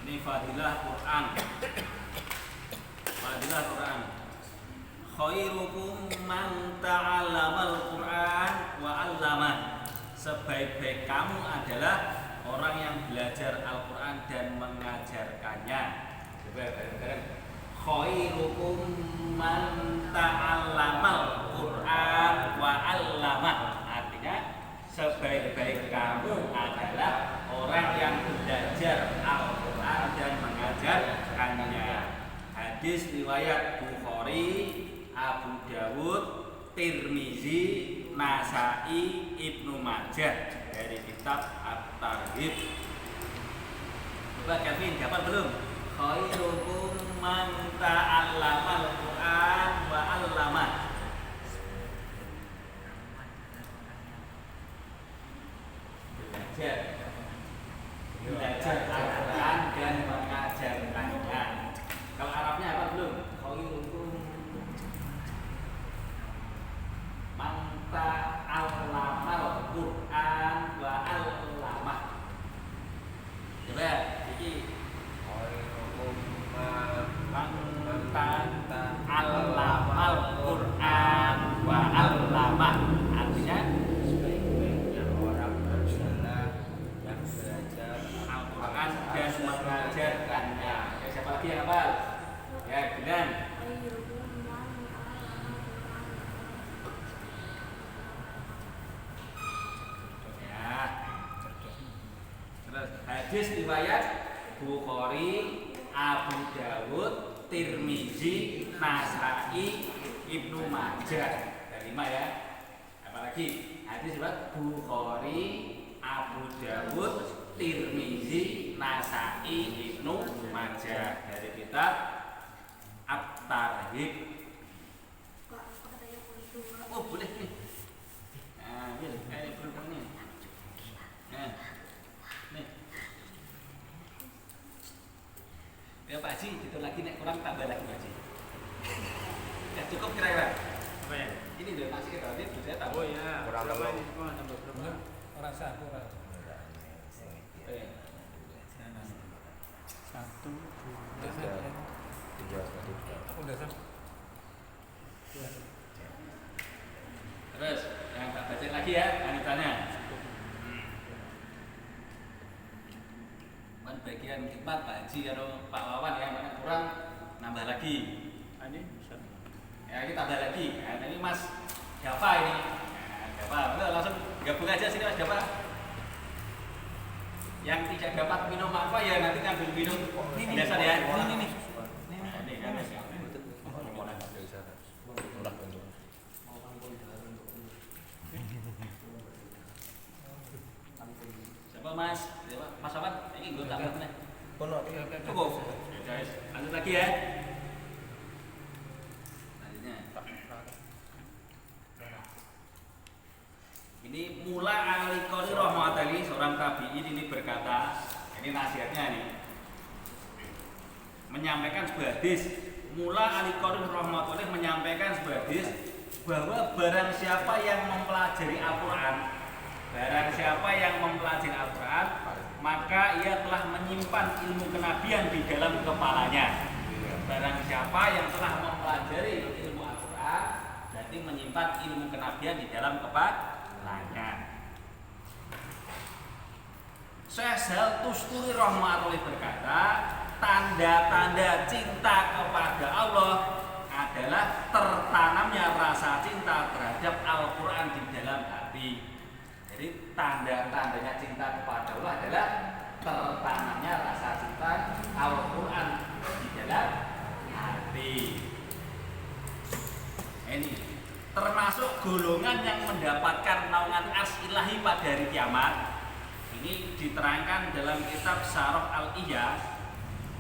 Ini fadilah Quran. Fadilah Quran. Khairukum man ta'allamal Quran wa 'allamah. Sebaik-baik kamu adalah orang yang belajar Al-Quran dan mengajarkannya. Coba bareng-bareng. Khairukum man ta'allamal Quran wa 'allamah. Artinya sebaik-baik kamu adalah orang yang belajar Al-Quran dan mengajarkannya. Hadis riwayat Bukhari, Abu Dawud, Tirmizi, Nasai, Ibnu Majah dari kitab At-Targhib. Coba Kevin, dapat belum? Khairukum man ta'allamal Quran wa 'allamah. Belajar Al-Quran dan mengajarkannya. Kalau Arabnya apa belum? Khairukum man ta'allamal Quran wa 'allamah. Coba iki khairukum man ta'allamal Quran wa 'allamah. Artinya sebaik-baiknya orang adalah yang belajar Al-Quran dan mengajarkannya. Ya, siapa lagi yang hafal? Ya, Bilan. Ya. Terus hadis riwayat Bukhari, Abu Dawud, Tirmizi, Nasai, Ibnu Majah. Ada 5 ya. Apalagi hadis riwayat Bukhari, Abu Dawud, Tirmizi, Nasai, Ibnu Majah dari kitab At-Targhib. Oh boleh nih. Nah, ini berhubung nih. Nah, nih. Ya Pak Haji, itu lagi nek kurang tambah lagi Pak Haji. Ya cukup kira-kira. Apa ya? Ini udah masih kita ini saya tambah. Oh ya. Kurang Berapa tambah. ini? Tambah berapa? Rasa kurang. Satu, dua, tiga. aku udah sama. Terus yang tak baca lagi ya lanjutannya. Kan bagian khidmat Pak Haji atau Pak Wawan yang mana kurang nambah lagi. Ini bisa. Ya kita tambah lagi. Nah, ini Mas Java ini. Nah, Java, udah langsung gabung aja sini Mas Java. Yang tidak dapat minum apa ya nanti ngambil minum biasa ya. Ini. Ini kan Mas. Siapa Mas? Siapa? Mas Awan? Ini gue tambah nih. Cukup. Ya, guys. Lanjut lagi ya. Lanjutnya. Ini Mula Al-Qari rahmatullah seorang tabi'in ini berkata, ini nasihatnya nih. Menyampaikan sebuah hadis. Mula Al-Qari rahmatullah menyampaikan sebuah hadis bahwa barang siapa yang mempelajari Al-Qur'an, barang siapa yang mempelajari Al-Quran, maka ia telah menyimpan ilmu kenabian di dalam kepalanya. Barang siapa yang telah mempelajari ilmu Al-Quran, berarti menyimpan ilmu kenabian di dalam kepalanya. Syekh Shalal Tusturi rahmatullahi berkata, tanda-tanda cinta kepada Allah adalah tertanamnya rasa cinta terhadap Al-Quran di dalam hati. Jadi tanda-tandanya cinta kepada Allah adalah tertanamnya rasa cinta Al-Quran di dalam hati. Ini termasuk golongan yang mendapatkan naungan ars ilahi pada hari kiamat. Ini diterangkan dalam kitab Syarah Al-Iyas.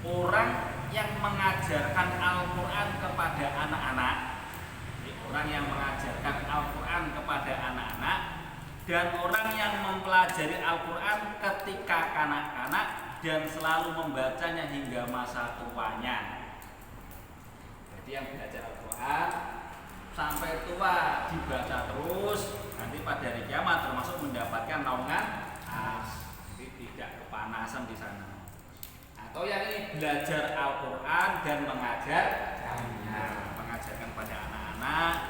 Orang yang mengajarkan Al-Quran kepada anak-anak, orang yang mengajarkan Al-Quran kepada anak-anak, dan orang yang mempelajari Al-Quran ketika kanak-kanak dan selalu membacanya hingga masa tuanya. Jadi yang belajar Al-Quran sampai tua dibaca terus, nanti pada hari kiamat termasuk mendapatkan naungan ars. Jadi tidak kepanasan di sana. atau yang ini belajar Al-Quran dan mengajarkan pada anak-anak.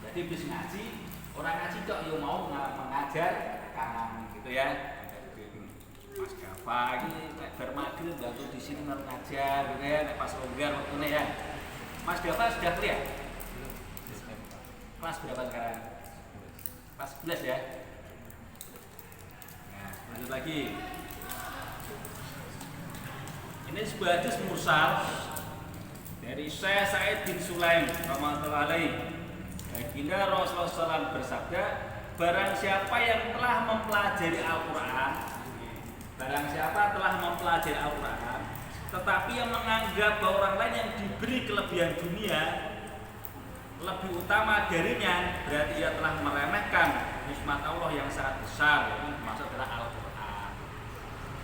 Jadi bis ngaji, orang ngaji kok yo mau mengajar kan gitu ya. Mas Gafa ini bermaghrib bantu di sini mengajar gitu ya, pas longgar waktunya ya. Mas Gafa sudah kuliah? Kelas berapa sekarang? Kelas 11 ya. Nah, lanjut lagi. Ini sebuah hadis mursal dari Syekh Sa'id bin Sulaim rahimahullah alaihi. Baginda Rasulullah SAW bersabda, barang siapa yang telah mempelajari Al-Quran, tetapi yang menganggap bahwa orang lain yang diberi kelebihan dunia lebih utama darinya, berarti ia telah meremehkan nikmat Allah yang sangat besar. Ini maksud adalah Al-Quran.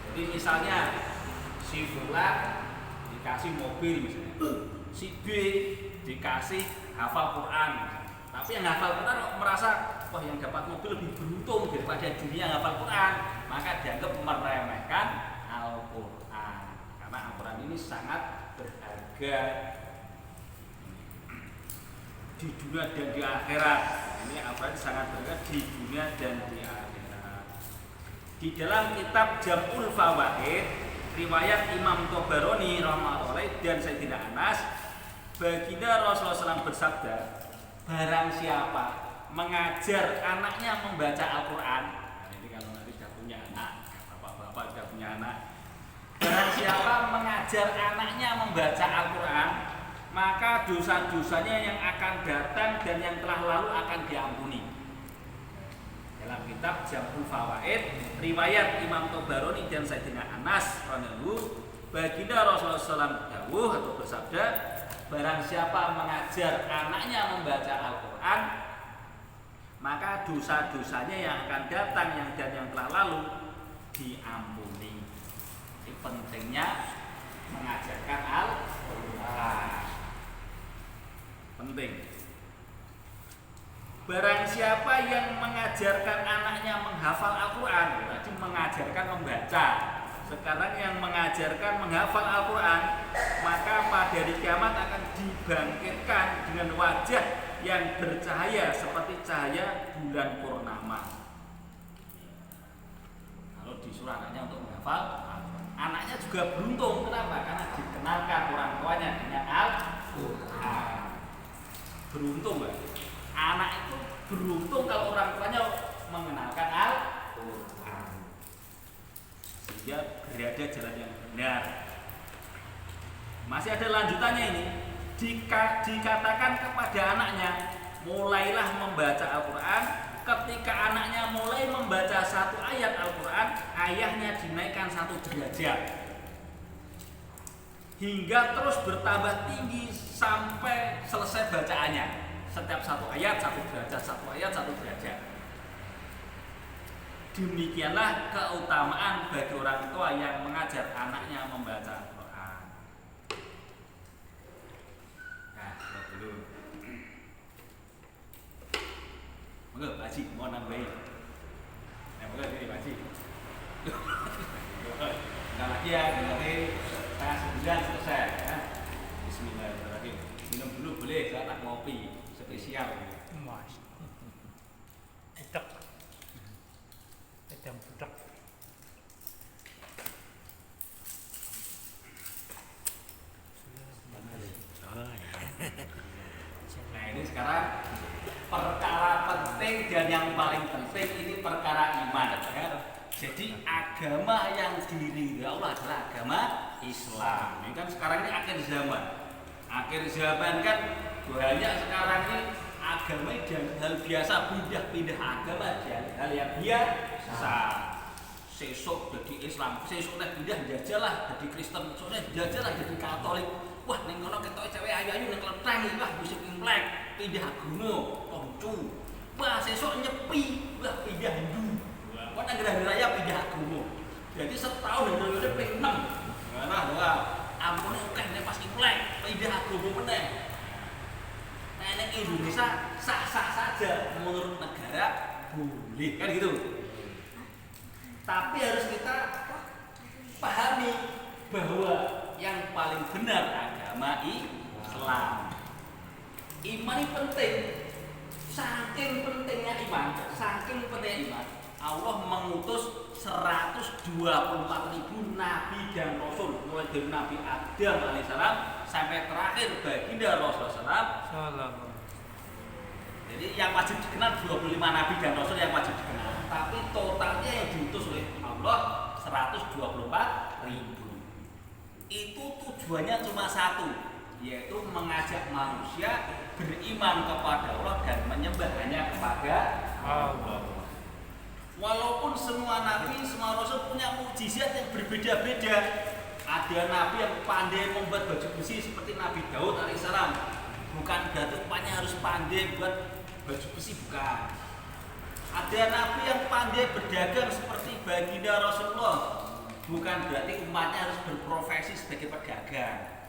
Jadi misalnya si Fulan dikasih mobil misalnya, si B dikasih hafal Quran, tapi yang hafal Quran merasa wah yang dapat mobil lebih beruntung daripada dunia yang hafal Quran, maka dianggap meremehkan Al-Quran. Karena Al-Quran ini sangat berharga di dunia dan di akhirat. Ini Al-Quran sangat berharga di dunia dan di akhirat. Di dalam kitab Jam'ul Fawaid riwayat Imam Tabarani rahimahullah dan Sayyidina Anas, baginda Rasulullah SAW bersabda, barang siapa mengajar anaknya membaca Al-Quran, nah ini kalau nanti sudah punya anak, bapak-bapak sudah punya anak, barang siapa mengajar anaknya membaca Al-Quran, maka dosa-dosanya yang akan datang dan yang telah lalu akan diampuni. Dalam kitab Jam'ul Fawaid riwayat Imam Tabarani dan Sayyidina Anas radhiyallahu, baginda Rasulullah SAW dawuh atau bersabda, barang siapa mengajar anaknya membaca Al-Quran, maka dosa-dosanya yang akan datang dan yang telah lalu diampuni. Ini pentingnya mengajarkan Al-Quran. Penting. Barang siapa yang mengajarkan anaknya menghafal Al-Quran, berarti mengajarkan membaca. Sekarang yang mengajarkan menghafal Al-Quran, maka pada hari kiamat akan dibangkitkan dengan wajah yang bercahaya seperti cahaya bulan purnama. Kalau disuruh anaknya untuk menghafal Al-Quran, anaknya juga beruntung. Kenapa? Karena dikenalkan orang tuanya dengan Al-Quran. Beruntung, Mbak. Anak itu beruntung kalau orang tuanya mengenalkan Al-Quran, sehingga berada jalan yang benar. Masih ada lanjutannya ini. Dikatakan kepada anaknya, mulailah membaca Al-Quran. Ketika anaknya mulai membaca satu ayat Al-Quran, ayahnya dinaikkan 1 derajat hingga terus bertambah tinggi sampai selesai bacaannya. Setiap satu ayat 1 derajat, satu ayat 1 derajat. Demikianlah keutamaan bagi orang tua yang mengajar anaknya membaca Al-Quran. Nah, dulu. Monggo, Pak Haji, mau nambahin. Nah, monggo ini Pak Haji. Bentar lagi ya, nanti 8:30 selesai ya. Bismillahirrahmanirrahim. Minum dulu boleh, saya tak ngopi spesial. Mas. Budak. Edam budak. Nah ini sekarang perkara penting dan yang paling penting ini perkara iman ya. Jadi agama yang diridhoi Allah adalah agama Islam. Ini kan sekarang ini akhir zaman. Akhir zaman kan banyak sekarang ini agama dan hal biasa, pindah-pindah agama dan hal yang biasa. Sesuk jadi Islam, sesuk pindah jajalah jadi Kristen, sesuk jajalah jadi Katolik. Wah, ning ngono ketok cewek ayu-ayu ning klenteng iki, wah musik imlek, pindah agama, konco. Wah, sesuk nyepi, wah pindah Hindu. Wah, nang hari raya pindah agama. Jadi setahun Hindu ping 6. Wah, ampun akeh nek pas imlek, pindah agama meneh. Nah, nek Indonesia sah-sah saja menurut negara boleh kan gitu. Tapi harus kita pahami bahwa yang paling benar agama Islam. Iman ini penting. Saking pentingnya iman, Allah mengutus 124.000 nabi dan rasul, mulai dari Nabi Adam alaihissalam sampai terakhir baginda Rasulullah SAW. Jadi yang wajib dikenal 25 nabi dan rasul yang wajib dikenal. Tapi totalnya yang diutus oleh Allah 124.000. Itu tujuannya cuma satu, yaitu mengajak manusia beriman kepada Allah dan menyembah hanya kepada Allah. Walaupun semua nabi, semua rasul punya mukjizat yang berbeda-beda. Ada nabi yang pandai membuat baju besi seperti Nabi Daud alaihissalam. Bukan berarti umatnya harus pandai buat baju besi, bukan. Ada nabi yang pandai berdagang seperti baginda Rasulullah. Bukan berarti umatnya harus berprofesi sebagai pedagang.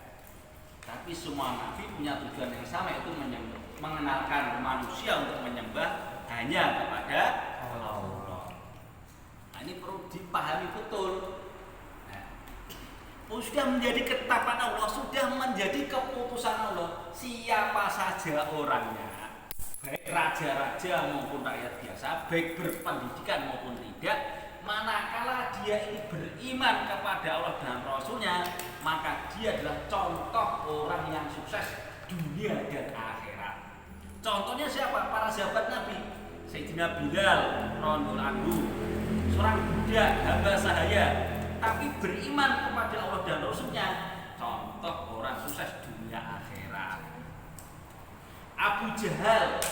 Tapi semua nabi punya tujuan yang sama, yaitu mengenalkan manusia untuk menyembah hanya kepada Allah. Nah, ini perlu dipahami betul. Sudah menjadi ketetapan Allah, sudah menjadi keputusan Allah. Siapa saja orangnya, baik raja-raja maupun rakyat biasa, baik berpendidikan maupun tidak, manakala dia ini beriman kepada Allah dan Rasulnya, maka dia adalah contoh orang yang sukses dunia dan akhirat. Contohnya siapa? Para sahabat Nabi. Sayyidina Bilal radhiyallahu anhu, seorang budak hamba sahaya, tapi beriman kepada Allah dan Rasulnya, contoh orang sukses dunia akhirat. Abu Jahal,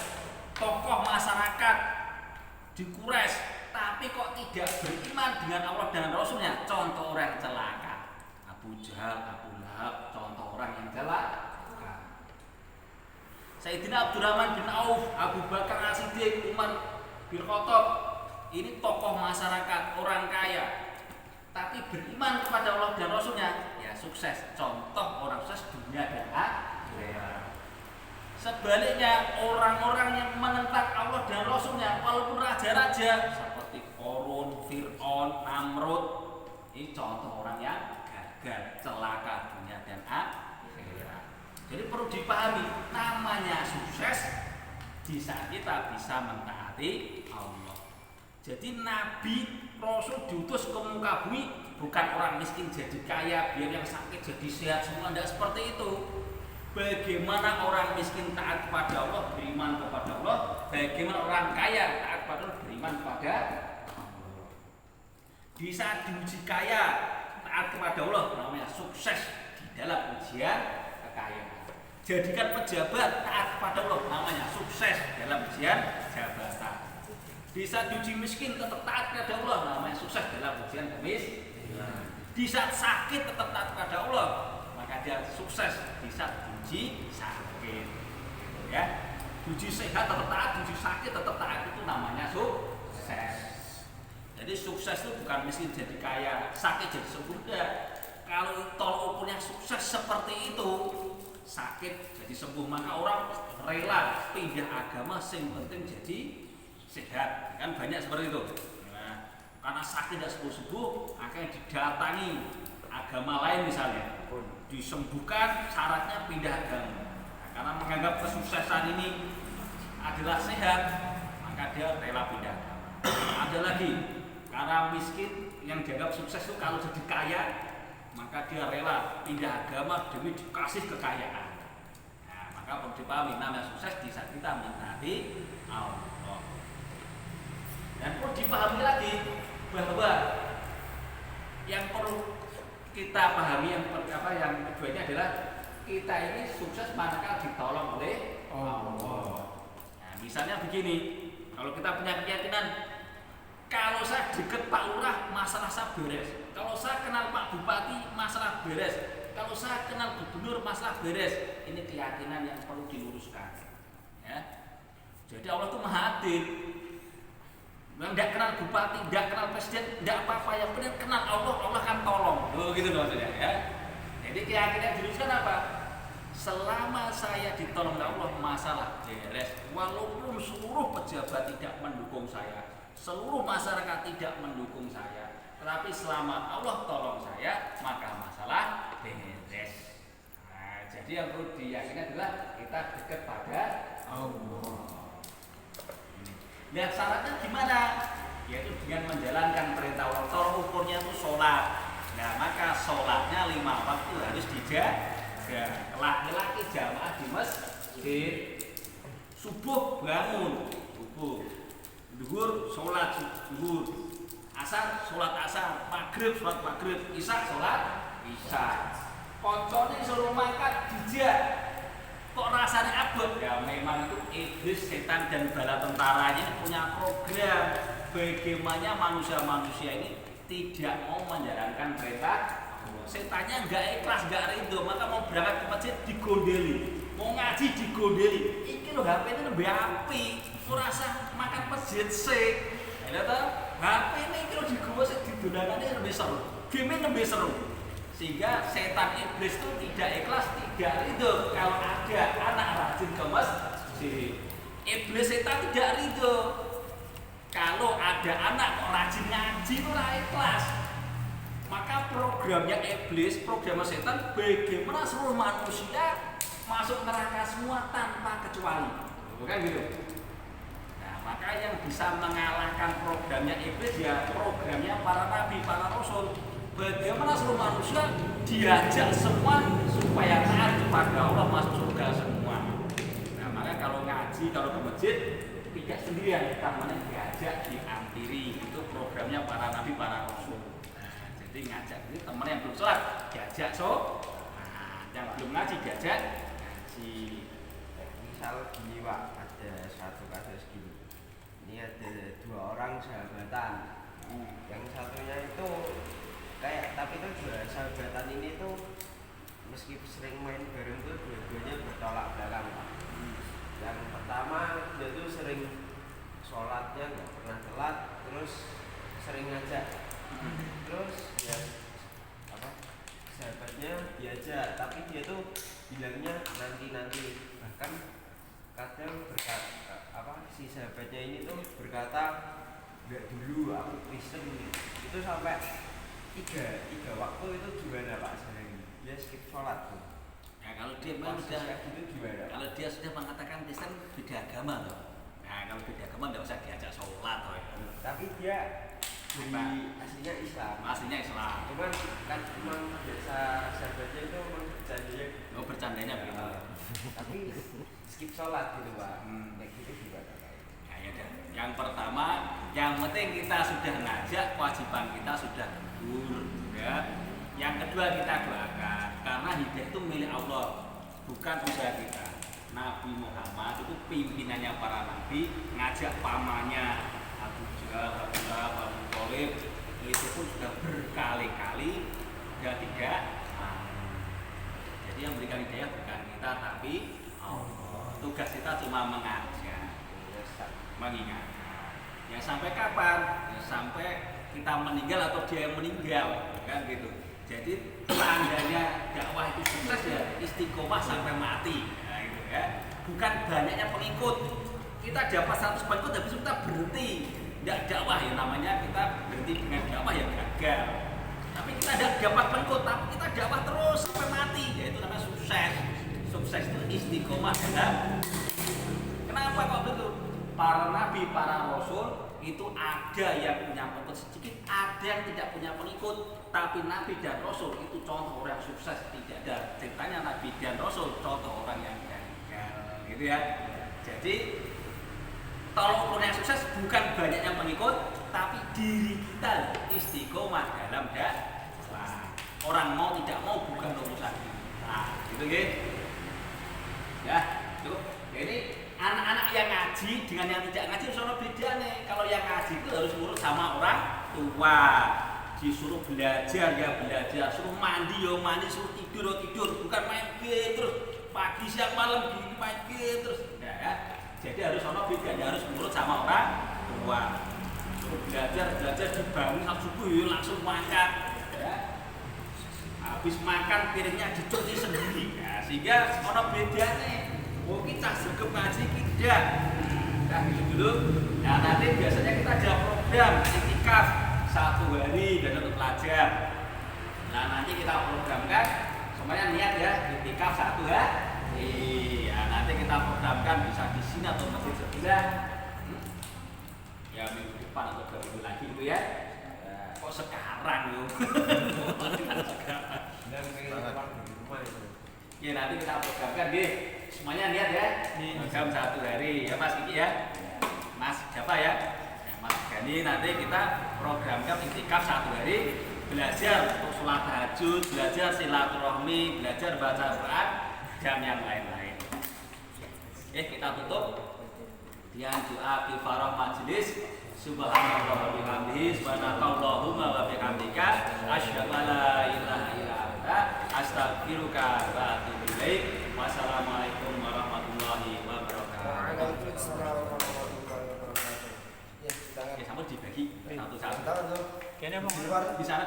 tokoh masyarakat di Quraisy, tapi kok tidak beriman dengan Allah dan Rasulnya, contoh orang celaka. Abu Jahal, Abu Lahab, contoh orang yang celaka. Sayyidina Abdurrahman bin Auf, Abu Bakar As-Siddiq, Umar bin Khattab, ini tokoh masyarakat, orang kaya, tapi beriman kepada Allah dan Rasulnya, ya sukses. Contoh orang sukses dunia dan akhirat. Sebaliknya orang-orang yang menentang Allah dan Rasulnya, walaupun raja-raja seperti Qarun, Fir'aun, Namrud, ini contoh orang yang gagal, celaka dunia dan akhirat. Jadi perlu dipahami, namanya sukses di saat kita bisa mentaati Allah. Jadi Nabi Rasul diutus ke muka bumi bukan orang miskin jadi kaya, biar yang sakit jadi sehat semua, tidak seperti itu. Bagaimana orang miskin taat kepada Allah, beriman kepada Allah, bagaimana orang kaya taat kepada Allah, beriman kepada Allah. Di saat diuji kaya taat kepada Allah, namanya sukses di dalam ujian kekayaan. Jadikan pejabat taat kepada Allah, namanya sukses dalam ujian jabatan. Di saat diuji miskin tetap taat kepada Allah, namanya sukses dalam ujian kemiskinan. Di saat sakit tetap taat kepada Allah, maka dia sukses di saat diuji sakit. Ya, diuji sehat tetap taat, diuji sakit tetap taat, itu namanya sukses. Jadi sukses itu bukan miskin jadi kaya, sakit jadi sembuh. Kalau tolak ukurnya sukses seperti itu, sakit jadi sembuh, maka orang rela pindah agama, yang penting jadi sehat. Kan banyak seperti itu. Nah, karena sakit tidak sembuh-sembuh, akhirnya didatangi agama lain misalnya, disembuhkan, syaratnya pindah agama. Nah, karena menganggap kesuksesan ini adalah sehat, maka dia rela pindah agama. Ada lagi, karena miskin yang dianggap sukses itu kalau jadi kaya, maka dia rela pindah agama demi dikasih kekayaan. Nah, maka perlu dipahami, namanya sukses di saat kita mentaati Allah. Dan perlu dipahami lagi bahwa yang perlu kita pahami yang keduanya adalah kita ini sukses manakala ditolong oleh Allah. Nah, misalnya begini, kalau kita punya keyakinan, kalau saya deket Pak Lurah, masalah saya beres. Kalau saya kenal Pak Bupati, masalah beres. Kalau saya kenal Gubernur, masalah beres. Ini keyakinan yang perlu diluruskan. Ya. Jadi Allah itu Maha Adil. Yang tidak kenal Bupati, tidak kenal Presiden, tidak apa-apa. Yang benar kenal Allah, Allah akan tolong. Gitu maksudnya. Ya. Jadi keyakinan diluruskan apa? Selama saya ditolong oleh Allah, masalah beres. Walaupun seluruh pejabat tidak mendukung saya, seluruh masyarakat tidak mendukung saya, Tetapi selama Allah tolong saya, maka masalah beres. Nah, jadi yang perlu diyakini adalah kita dekat pada Allah. Lihat syaratnya gimana? Yaitu dengan menjalankan perintah Allah. Tolong ukurnya itu sholat. Nah, maka sholatnya 5 waktu harus dijaga. Laki-laki jamaah di masjid. Subuh bangun, subuh. Zuhur sholat zuhur. Asar sholat asar, maghrib sholat maghrib, isya sholat isya. Koncone suruh makan dijak. Kok rasanya abot? Ya memang itu iblis, setan dan bala tentaranya punya program bagaimana manusia-manusia ini tidak mau menjalankan perintah. Setannya nggak ikhlas, nggak ridho, maka mau berangkat ke masjid digondeli, mau ngaji digondeli. Iki lo HP ini lebih api, kurasa makan masjid sih. Ada tak? HP ini kalau digawa didolakannya lebih seru, game lebih seru. Sehingga setan iblis itu tidak ikhlas, tidak ridho kalau ada anak rajin ke masjid. Iblis setan tidak ridho kalau ada anak rajin ngaji itu ikhlas. Maka programnya iblis, programnya setan, bagaimana seluruh manusia masuk neraka semua tanpa kecuali, bukan gitu? Maka yang bisa mengalahkan programnya iblis ya programnya para nabi, para rasul. Bagaimana seluruh manusia diajak semua supaya taat kepada Allah, masuk surga semua. Nah, maka kalau ngaji, kalau ke masjid tidak sendirian, namanya diajak, diampiri. Itu programnya para nabi, para rasul. Nah, jadi ngajak ini teman yang belum sholat diajak yang belum ngaji diajak ngaji. Misal gini Pak, ada satu kasus gini. Ini ada 2 orang sahabatan. Yang satunya itu kayak, tapi itu 2 sahabatan ini tuh meski sering main bareng tuh dua-duanya bertolak belakang Pak. Yang pertama dia tuh sering sholatnya nggak pernah telat, terus sering ngajak. Terus ya sahabatnya diajak, tapi dia tuh bilangnya nanti. Bahkan kadang si sahabatnya ini tuh berkata enggak dulu, aku Kristen. Itu sampai tiga waktu itu gimana Pak sehari? Dia skip sholat tuh. Nah, kalau dia memang sudah gitu gimana? Kalau dia sudah mengatakan Kristen beda agama loh. Nah, kalau beda agama enggak usah diajak sholat loh. Tapi dia aslinya Islam. Aslinya Islam. Cuman kan biasa sahabatnya itu bercandanya. Oh, bercandanya begitu. Tapi skip sholat gitu Pak. Kayak gitu gimana? Ya, yang pertama, yang penting kita sudah ngajak, kewajiban kita sudah gugur, ya. Yang kedua kita doakan, karena hidayah itu milik Allah, bukan usaha kita. Nabi Muhammad itu pimpinannya para nabi, ngajak pamannya Abu Jahal, Abu Thalib, itu pun sudah berkali-kali dia tidak. Jadi yang berikan hidayah bukan kita, tapi Allah. Tugas kita cuma mengajak, mengingatkan. Ya sampai kapan? Ya sampai kita meninggal atau dia yang meninggal, kan gitu. Jadi tandanya dakwah itu sukses ya istiqomah sampai mati, nah, gitu ya. Bukan banyaknya pengikut. Kita dapat 100 pengikut habis kita berhenti. Tidak dakwah ya namanya, kita berhenti dengan dakwah ya gagal. Tapi kita tidak dapat pengikut, tapi kita dakwah terus sampai mati, ya itu namanya sukses. Sukses itu istiqomah dalam. Kenapa kok begitu? Para nabi, para rasul itu ada yang punya pengikut sedikit, ada yang tidak punya pengikut. Tapi nabi dan rasul itu contoh orang sukses, tidak ada ceritanya nabi dan rasul contoh orang yang gagal, gitu ya. Jadi tolong ukur yang sukses bukan banyak yang pengikut, tapi diri kita istiqomah dalam dakwah. Orang mau tidak mau bukan urusan kita, gitu ya. Ya, itu. Ini anak-anak yang ngaji dengan yang tidak ngaji sono beda nih. Kalau yang ngaji itu harus urut sama orang tua, disuruh belajar ya belajar, suruh mandi ya mandi, suruh tidur ya tidur, bukan main game terus pagi siang malam gini main game terus. Ya. Jadi harus sono beda, harus urut sama orang tua. Suruh belajar dibangun sampai subuh ya langsung makan. Ya. Habis makan piringnya dicuci sendiri. Ya, sehingga sono beda nih. Oh kita sergap ngaji tidak. Nah gitu dulu. Nah nanti biasanya kita ada program itikaf 1 hari dan untuk pelajar. Nah nanti kita programkan semuanya niat ya iktikaf 1 hari. Ya nanti kita programkan bisa di sini atau masjid sebelah. Ya minggu depan atau 2 minggu lagi itu ya. Kok sekarang yuk? Dan pengen teman di rumah itu. Ya nanti kita programkan deh. Semuanya niat ya. Jam 1 hari ya Mas Kiki ya. Mas siapa ya? Mas Gani nanti kita programkan iktikaf 1 hari. Belajar untuk sholat tahajud, belajar silaturahmi, belajar baca Quran, dan yang lain-lain. Kita tutup dengan doa kifarah majelis. Subhanallah wa bihamdihi, subhanakallahumma wa bihamdika, asyhadu an la ilaha illa anta, astaghfiruka wa atubu ilaik. Wassalamualaikum warahmatullahi wabarakatuh. Waalaikumsalam warahmatullahi wabarakatuh. Ya, Sampai dibagi satu-satu. Tangan tuh. Kayaknya mau Di luar. Di sana